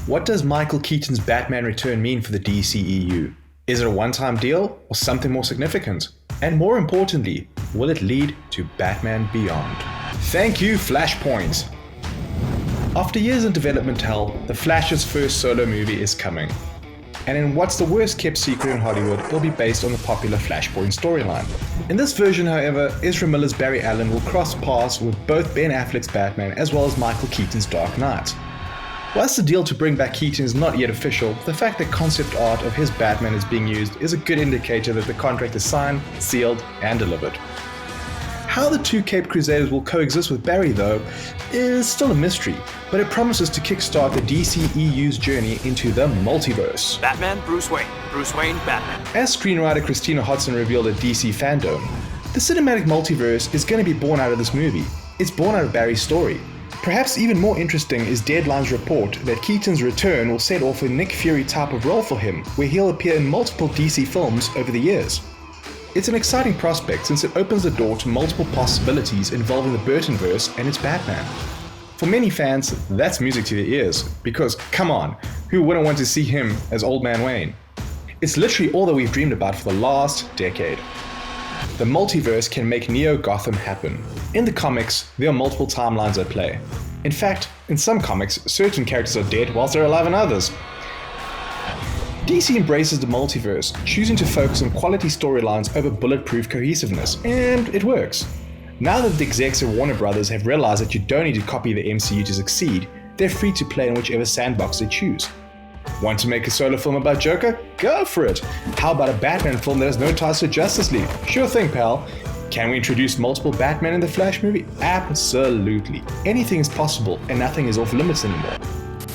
What does Michael Keaton's Batman return mean for the DCEU? Is it a one-time deal or something more significant? And more importantly, will it lead to Batman Beyond? Thank you, Flashpoint! After years in development hell, The Flash's first solo movie is coming. And in what's the worst kept secret in Hollywood, it'll be based on the popular Flashpoint storyline. In this version, however, Ezra Miller's Barry Allen will cross paths with both Ben Affleck's Batman as well as Michael Keaton's Dark Knight. Whilst the deal to bring back Keaton is not yet official, the fact that concept art of his Batman is being used is a good indicator that the contract is signed, sealed, and delivered. How the two Caped Crusaders will coexist with Barry, though, is still a mystery, but it promises to kickstart the DCEU's journey into the Multiverse. Batman, Bruce Wayne, Batman. As screenwriter Christina Hodson revealed at DC Fandom, the cinematic multiverse is going to be born out of this movie. It's born out of Barry's story. Perhaps even more interesting is Deadline's report that Keaton's return will set off a Nick Fury type of role for him, where he'll appear in multiple DC films over the years. It's an exciting prospect since it opens the door to multiple possibilities involving the Burtonverse and its Batman. For many fans, that's music to their ears, because come on, who wouldn't want to see him as Old Man Wayne? It's literally all that we've dreamed about for the last decade. The multiverse can make Neo Gotham happen. In the comics, there are multiple timelines at play. In fact, in some comics, certain characters are dead whilst they're alive in others. DC embraces the multiverse, choosing to focus on quality storylines over bulletproof cohesiveness, and it works. Now that the execs of Warner Brothers have realized that you don't need to copy the MCU to succeed, they're free to play in whichever sandbox they choose. Want to make a solo film about Joker? Go for it! How about a Batman film that has no ties to Justice League? Sure thing, pal. Can we introduce multiple Batman in the Flash movie? Absolutely. Anything is possible, and nothing is off limits anymore.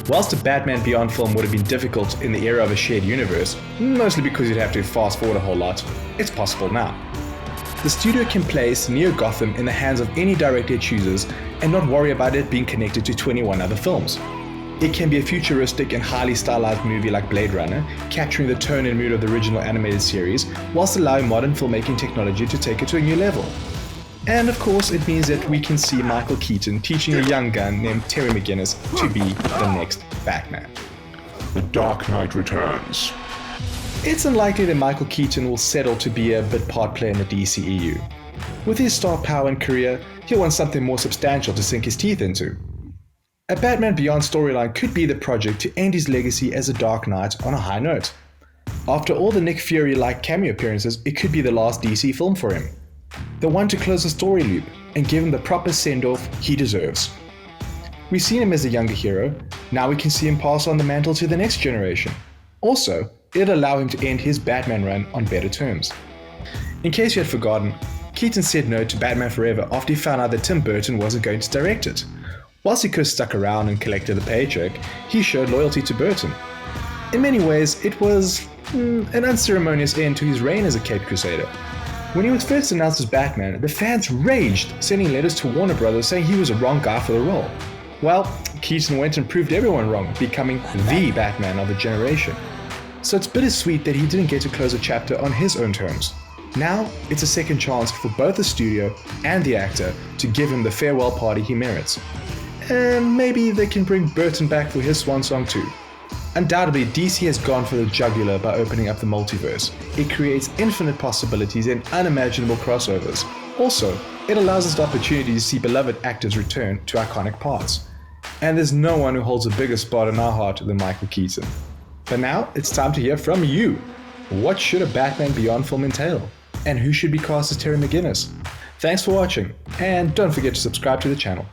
Whilst a Batman Beyond film would have been difficult in the era of a shared universe, mostly because you'd have to fast forward a whole lot, it's possible now. The studio can place Neo Gotham in the hands of any director it chooses and not worry about it being connected to 21 other films. It can be a futuristic and highly stylized movie like Blade Runner, capturing the tone and mood of the original animated series, whilst allowing modern filmmaking technology to take it to a new level. And of course, it means that we can see Michael Keaton teaching a young gun named Terry McGinnis to be the next Batman. The Dark Knight returns. It's unlikely that Michael Keaton will settle to be a bit part player in the DCEU. With his star power and career, he'll want something more substantial to sink his teeth into. A Batman Beyond storyline could be the project to end his legacy as a Dark Knight on a high note. After all the Nick Fury-like cameo appearances, it could be the last DC film for him. The one to close the story loop and give him the proper send-off he deserves. We've seen him as a younger hero, now we can see him pass on the mantle to the next generation. Also, it'll allow him to end his Batman run on better terms. In case you had forgotten, Keaton said no to Batman Forever after he found out that Tim Burton wasn't going to direct it. Whilst he could have stuck around and collected the paycheck, he showed loyalty to Burton. In many ways, it was an unceremonious end to his reign as a Caped Crusader. When he was first announced as Batman, the fans raged, sending letters to Warner Brothers saying he was a wrong guy for the role. Well, Keaton went and proved everyone wrong, becoming the Batman of a generation. So it's bittersweet that he didn't get to close a chapter on his own terms. Now, it's a second chance for both the studio and the actor to give him the farewell party he merits. And maybe they can bring Burton back for his swan song too. Undoubtedly, DC has gone for the jugular by opening up the multiverse. It creates infinite possibilities and unimaginable crossovers. Also, it allows us the opportunity to see beloved actors return to iconic parts. And there's no one who holds a bigger spot in our heart than Michael Keaton. But now, it's time to hear from you. What should a Batman Beyond film entail? And who should be cast as Terry McGinnis? Thanks for watching, and don't forget to subscribe to the channel.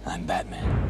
I'm Batman.